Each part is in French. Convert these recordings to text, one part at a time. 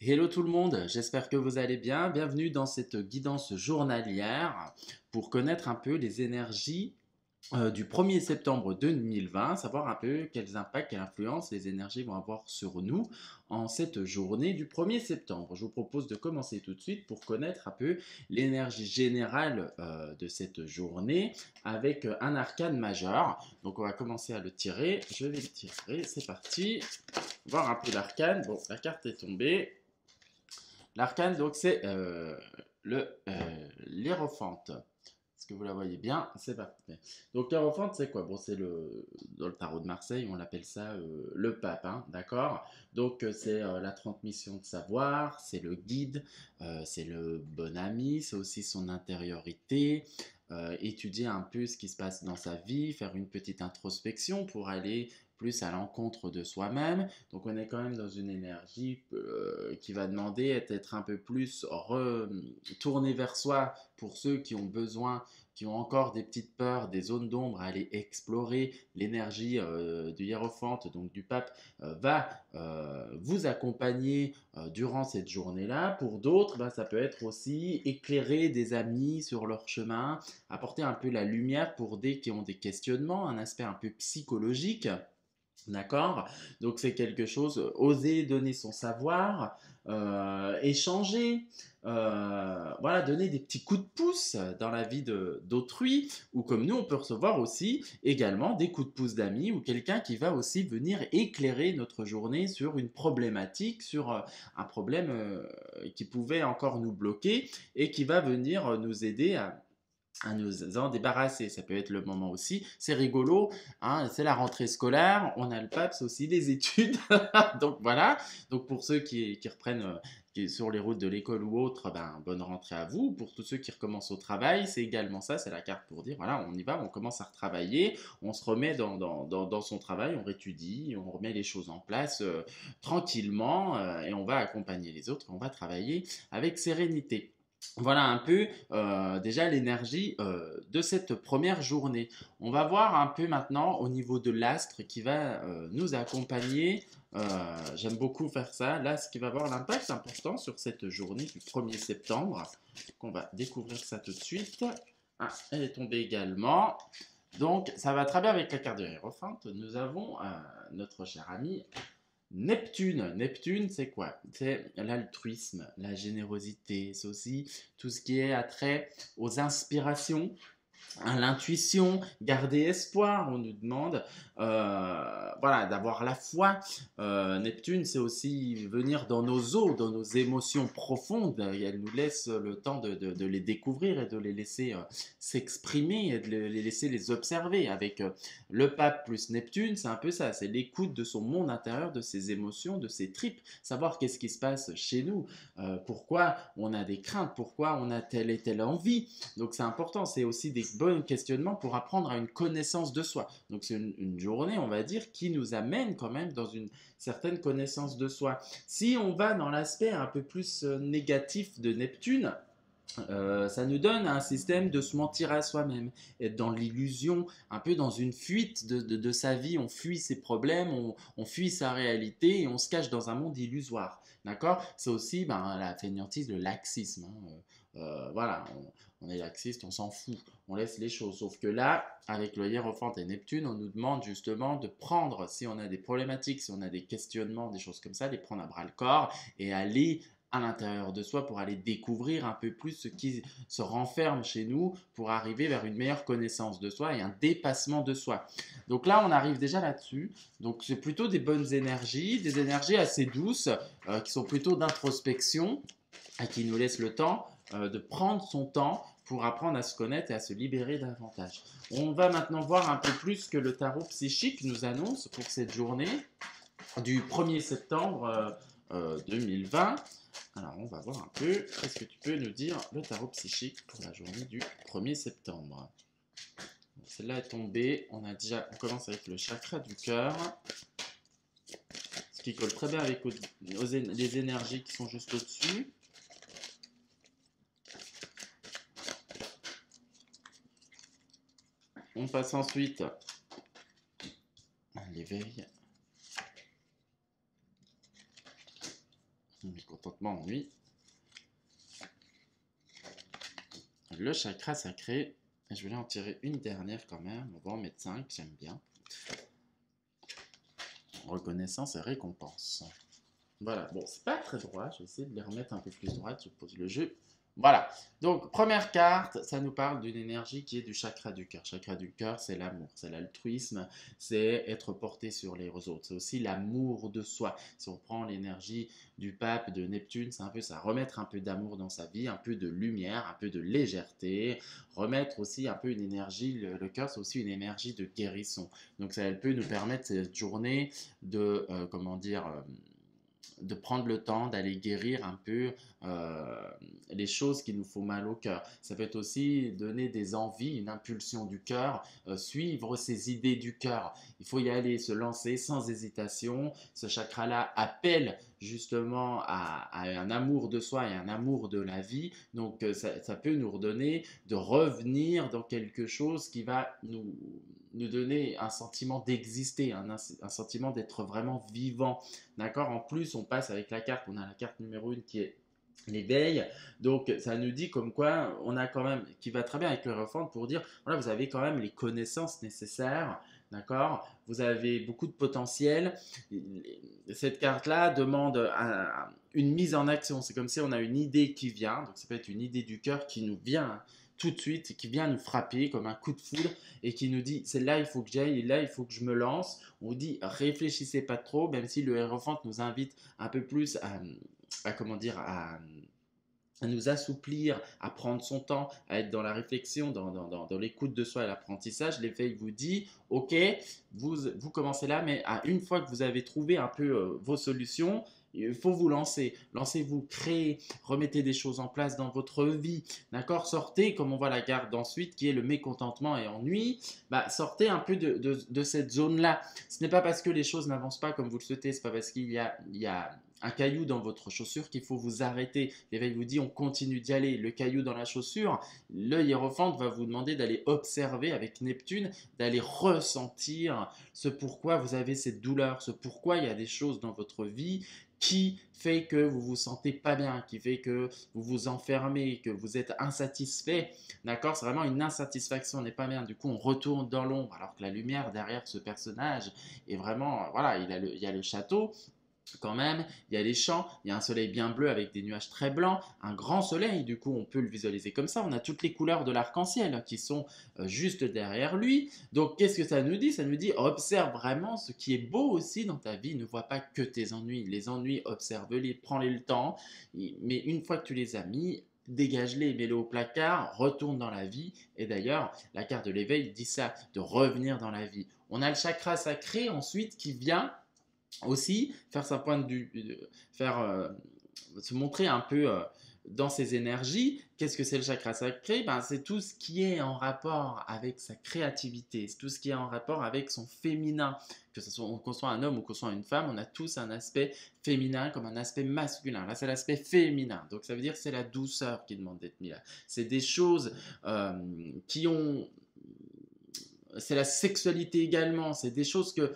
Hello tout le monde, j'espère que vous allez bien. Bienvenue dans cette guidance journalière pour connaître un peu les énergies du 1er septembre 2020, savoir un peu quels impacts, quelle influence les énergies vont avoir sur nous en cette journée du 1er septembre. Je vous propose de commencer tout de suite pour connaître un peu l'énergie générale de cette journée avec un arcane majeur. Donc on va commencer à le tirer. Je vais le tirer, c'est parti. Voir un peu l'arcane. Bon, la carte est tombée. L'arcane, donc, c'est l'hiérophante. Est-ce que vous la voyez bien? C'est parfait. Donc, l'hiérophante, c'est quoi? Bon, c'est dans le tarot de Marseille, on l'appelle ça le pape, hein, d'accord? Donc, c'est la transmission de savoir, c'est le guide, c'est le bon ami, c'est aussi son intériorité, étudier un peu ce qui se passe dans sa vie, faire une petite introspection pour aller plus à l'encontre de soi-même. Donc on est quand même dans une énergie qui va demander d'être un peu plus tourné vers soi pour ceux qui ont besoin, qui ont encore des petites peurs, des zones d'ombre à aller explorer. L'énergie du hiérophante, donc du pape, va vous accompagner durant cette journée-là. Pour d'autres, bah, ça peut être aussi éclairer des amis sur leur chemin, apporter un peu la lumière pour des qui ont des questionnements, un aspect un peu psychologique. D'accord? Donc c'est quelque chose, oser donner son savoir, échanger, voilà, donner des petits coups de pouce dans la vie d'autrui, ou comme nous, on peut recevoir aussi également des coups de pouce d'amis ou quelqu'un qui va aussi venir éclairer notre journée sur une problématique, sur un problème qui pouvait encore nous bloquer et qui va venir nous aider à nous en débarrasser. Ça peut être le moment aussi. C'est rigolo, hein, c'est la rentrée scolaire, on a le PAPS aussi, les études. Donc voilà. Donc pour ceux qui reprennent sur les routes de l'école ou autre, ben, bonne rentrée à vous. Pour tous ceux qui recommencent au travail, c'est également ça, c'est la carte pour dire, voilà, on y va, on commence à retravailler, on se remet dans son travail, on réétudie, on remet les choses en place tranquillement et on va accompagner les autres, on va travailler avec sérénité. Voilà un peu déjà l'énergie de cette première journée. On va voir un peu maintenant au niveau de l'astre qui va nous accompagner. J'aime beaucoup faire ça. L'astre qui va avoir l'impact important sur cette journée du 1er septembre. On va découvrir ça tout de suite. Ah, elle est tombée également. Donc ça va très bien avec la carte de Hiérophante. Nous avons notre cher ami Neptune. Neptune, c'est quoi? C'est l'altruisme, la générosité. C'est aussi tout ce qui est attrait aux inspirations, à l'intuition, garder espoir, on nous demande, voilà, d'avoir la foi. Neptune, c'est aussi venir dans nos eaux, dans nos émotions profondes, et elle nous laisse le temps de les découvrir et de les laisser s'exprimer et de les laisser les observer. Avec le pape plus Neptune, c'est un peu ça, c'est l'écoute de son monde intérieur, de ses émotions, de ses tripes, savoir qu'est-ce qui se passe chez nous, pourquoi on a des craintes, pourquoi on a telle et telle envie. Donc c'est important, c'est aussi des bons questionnements pour apprendre à une connaissance de soi. Donc c'est une journée, on va dire, qui nous amène quand même dans une certaine connaissance de soi. Si on va dans l'aspect un peu plus négatif de Neptune, ça nous donne un système de se mentir à soi-même, être dans l'illusion, un peu dans une fuite de sa vie, on fuit ses problèmes, on fuit sa réalité et on se cache dans un monde illusoire. D'accord? C'est aussi ben, la fainéantise, le laxisme. Hein. Voilà, on est laxiste, on s'en fout, on laisse les choses. Sauf que là, avec le hiérophante et Neptune, on nous demande justement de prendre, si on a des problématiques, si on a des questionnements, des choses comme ça, les prendre à bras le corps et aller à l'intérieur de soi pour aller découvrir un peu plus ce qui se renferme chez nous pour arriver vers une meilleure connaissance de soi et un dépassement de soi. Donc là, on arrive déjà là-dessus. Donc c'est plutôt des bonnes énergies, des énergies assez douces qui sont plutôt d'introspection et qui nous laissent le temps de prendre son temps pour apprendre à se connaître et à se libérer davantage. On va maintenant voir un peu plus ce que le tarot psychique nous annonce pour cette journée du 1er septembre 2020. Alors, on va voir un peu. Qu'est-ce que tu peux nous dire le tarot psychique pour la journée du 1er septembre? Celle-là est tombée. On commence avec le chakra du cœur, ce qui colle très bien avec les énergies qui sont juste au-dessus. On passe ensuite à l'éveil. Mécontentement, ennui. Le chakra sacré. Et je voulais en tirer une dernière quand même. On va en mettre 5, j'aime bien. Reconnaissance et récompense. Voilà, bon, c'est pas très droit. Je vais essayer de les remettre un peu plus droit. Je pose le jeu. Voilà, donc première carte, ça nous parle d'une énergie qui est du chakra du cœur. Chakra du cœur, c'est l'amour, c'est l'altruisme, c'est être porté sur les autres. C'est aussi l'amour de soi. Si on prend l'énergie du pape, de Neptune, c'est un peu ça, remettre un peu d'amour dans sa vie, un peu de lumière, un peu de légèreté, remettre aussi un peu une énergie, le cœur c'est aussi une énergie de guérison. Donc ça peut nous permettre cette journée de, comment dire, de prendre le temps d'aller guérir un peu euh, les choses qui nous font mal au cœur. Ça peut être aussi donner des envies, une impulsion du cœur, suivre ses idées du cœur. Il faut y aller, se lancer sans hésitation. Ce chakra-là appelle justement à un amour de soi et un amour de la vie. Donc ça peut nous redonner de revenir dans quelque chose qui va nous donner un sentiment d'exister, un sentiment d'être vraiment vivant. D'accord. En plus, on passe avec la carte, on a la carte numéro 1 qui est l'éveil. Donc, ça nous dit comme quoi on a quand même, qui va très bien avec le refond pour dire, voilà, vous avez quand même les connaissances nécessaires. D'accord. Vous avez beaucoup de potentiel. Cette carte-là demande une mise en action. C'est comme si on a une idée qui vient. Donc, ça peut être une idée du cœur qui nous vient tout de suite, qui vient nous frapper comme un coup de foudre et qui nous dit c'est là il faut que j'aille et là il faut que je me lance. On dit réfléchissez pas trop, même si le Hiérophante nous invite un peu plus comment dire, à nous assouplir, à prendre son temps, à être dans la réflexion, dans l'écoute de soi et l'apprentissage. L'éveil vous dit, ok, vous commencez là, mais une fois que vous avez trouvé un peu vos solutions, il faut vous lancer. Lancez-vous, créez, remettez des choses en place dans votre vie. D'accord. Sortez, comme on voit la garde ensuite, qui est le mécontentement et ennui. Bah, sortez un peu de cette zone-là. Ce n'est pas parce que les choses n'avancent pas comme vous le souhaitez, c'est pas parce qu'il y a un caillou dans votre chaussure qu'il faut vous arrêter. L'éveil vous dit on continue d'y aller. Le caillou dans la chaussure, le hiérophante va vous demander d'aller observer avec Neptune, d'aller ressentir ce pourquoi vous avez cette douleur, ce pourquoi il y a des choses dans votre vie qui fait que vous vous sentez pas bien, qui fait que vous vous enfermez, que vous êtes insatisfait. D'accord. C'est vraiment une insatisfaction, on n'est pas bien. Du coup, on retourne dans l'ombre alors que la lumière derrière ce personnage est vraiment, voilà, il y a le château. Quand même, il y a les champs, il y a un soleil bien bleu avec des nuages très blancs, un grand soleil, du coup on peut le visualiser comme ça, on a toutes les couleurs de l'arc-en-ciel qui sont juste derrière lui. Donc qu'est-ce que ça nous dit? Ça nous dit observe vraiment ce qui est beau aussi dans ta vie, ne vois pas que tes ennuis. Les ennuis, observe-les, prends-les le temps, mais une fois que tu les as mis, dégage-les, mets-les au placard, retourne dans la vie. Et d'ailleurs, la carte de l'éveil dit ça, de revenir dans la vie. On a le chakra sacré ensuite qui vient aussi faire sa pointe faire se montrer un peu dans ses énergies. Qu'est-ce que c'est le chakra sacré? Ben, c'est tout ce qui est en rapport avec sa créativité, c'est tout ce qui est en rapport avec son féminin. Que ce soit qu'on soit un homme ou qu'on soit une femme, on a tous un aspect féminin comme un aspect masculin. Là, c'est l'aspect féminin. Donc, ça veut dire que c'est la douceur qui demande d'être mise là. C'est des choses qui ont... C'est la sexualité également. C'est des choses que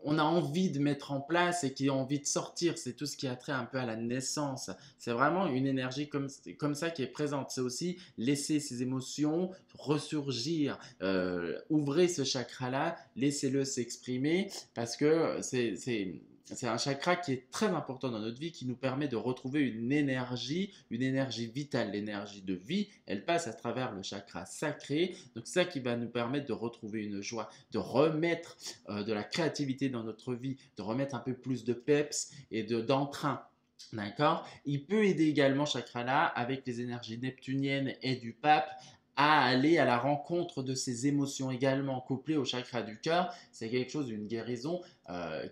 on a envie de mettre en place et qui a envie de sortir. C'est tout ce qui a trait un peu à la naissance. C'est vraiment une énergie comme ça qui est présente. C'est aussi laisser ses émotions ressurgir. Ouvrez ce chakra-là, laissez-le s'exprimer parce que c'est un chakra qui est très important dans notre vie, qui nous permet de retrouver une énergie vitale, l'énergie de vie. Elle passe à travers le chakra sacré. Donc ça qui va nous permettre de retrouver une joie, de remettre de la créativité dans notre vie, de remettre un peu plus de peps et d'entrain. D'accord. Il peut aider également chakra-là avec les énergies neptuniennes et du pape à aller à la rencontre de ses émotions également couplées au chakra du cœur. C'est quelque chose d'une guérison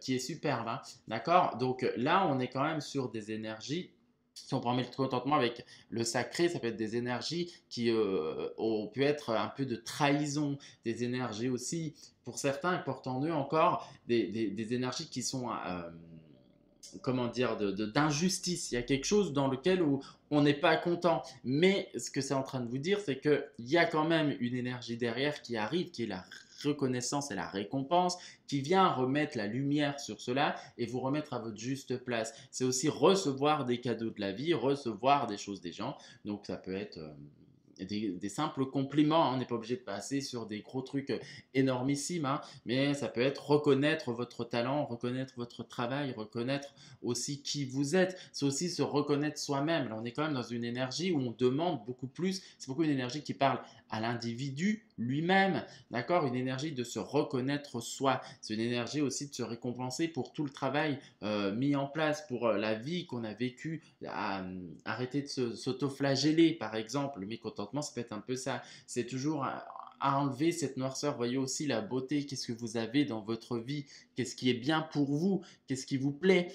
qui est superbe. Hein. D'accord. Donc là, on est quand même sur des énergies. Si on prend le contentement avec le sacré, ça peut être des énergies qui ont pu être un peu de trahison, des énergies aussi, pour certains, portent en eux encore des énergies qui sont comment dire, d'injustice. Il y a quelque chose dans lequel où on n'est pas content. Mais ce que c'est en train de vous dire, c'est qu'il y a quand même une énergie derrière qui arrive, qui est la reconnaissance et la récompense, qui vient remettre la lumière sur cela et vous remettre à votre juste place. C'est aussi recevoir des cadeaux de la vie, recevoir des choses des gens. Donc ça peut être des simples compliments, hein. On n'est pas obligé de passer sur des gros trucs énormissimes, hein, mais ça peut être reconnaître votre talent, reconnaître votre travail, reconnaître aussi qui vous êtes. C'est aussi se reconnaître soi-même. Là, on est quand même dans une énergie où on demande beaucoup plus. C'est beaucoup une énergie qui parle à l'individu lui-même, d'accord? Une énergie de se reconnaître soi. C'est une énergie aussi de se récompenser pour tout le travail mis en place, pour la vie qu'on a vécue, arrêter de s'autoflageller, par exemple. Le mécontentement, ça peut être un peu ça. C'est toujours à enlever cette noirceur. Voyez aussi la beauté. Qu'est-ce que vous avez dans votre vie? Qu'est-ce qui est bien pour vous? Qu'est-ce qui vous plaît?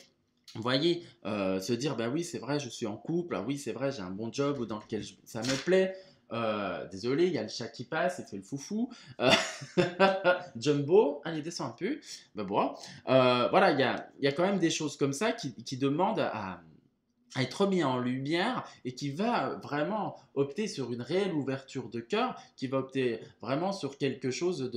Vous voyez, se dire, bah oui, c'est vrai, je suis en couple, ah oui, c'est vrai, j'ai un bon job dans lequel ça me plaît. Désolé, il y a le chat qui passe, il fait le foufou. Euh, Jumbo, allez, descends un peu. Ben bon. Voilà, il y a quand même des choses comme ça qui demandent à être mis en lumière et qui va vraiment opter sur une réelle ouverture de cœur, qui va opter vraiment sur quelque chose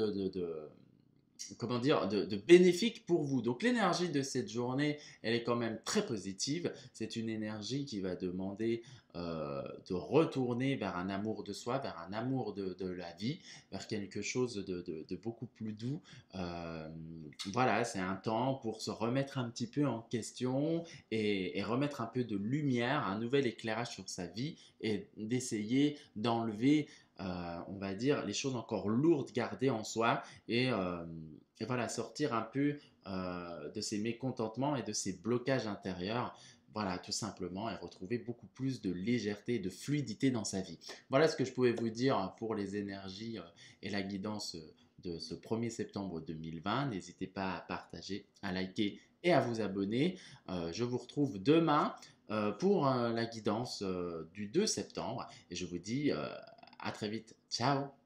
comment dire, de bénéfique pour vous. Donc l'énergie de cette journée, elle est quand même très positive. C'est une énergie qui va demander de retourner vers un amour de soi, vers un amour de la vie, vers quelque chose de beaucoup plus doux. Euh, voilà, c'est un temps pour se remettre un petit peu en question et remettre un peu de lumière, un nouvel éclairage sur sa vie et d'essayer d'enlever on va dire, les choses encore lourdes gardées en soi et voilà, sortir un peu de ces mécontentements et de ces blocages intérieurs. Voilà, tout simplement, et retrouver beaucoup plus de légèreté et de fluidité dans sa vie. Voilà ce que je pouvais vous dire pour les énergies et la guidance de ce 1er septembre 2020. N'hésitez pas à partager, à liker et à vous abonner. Je vous retrouve demain pour la guidance du 2 septembre et je vous dis à très vite. Ciao!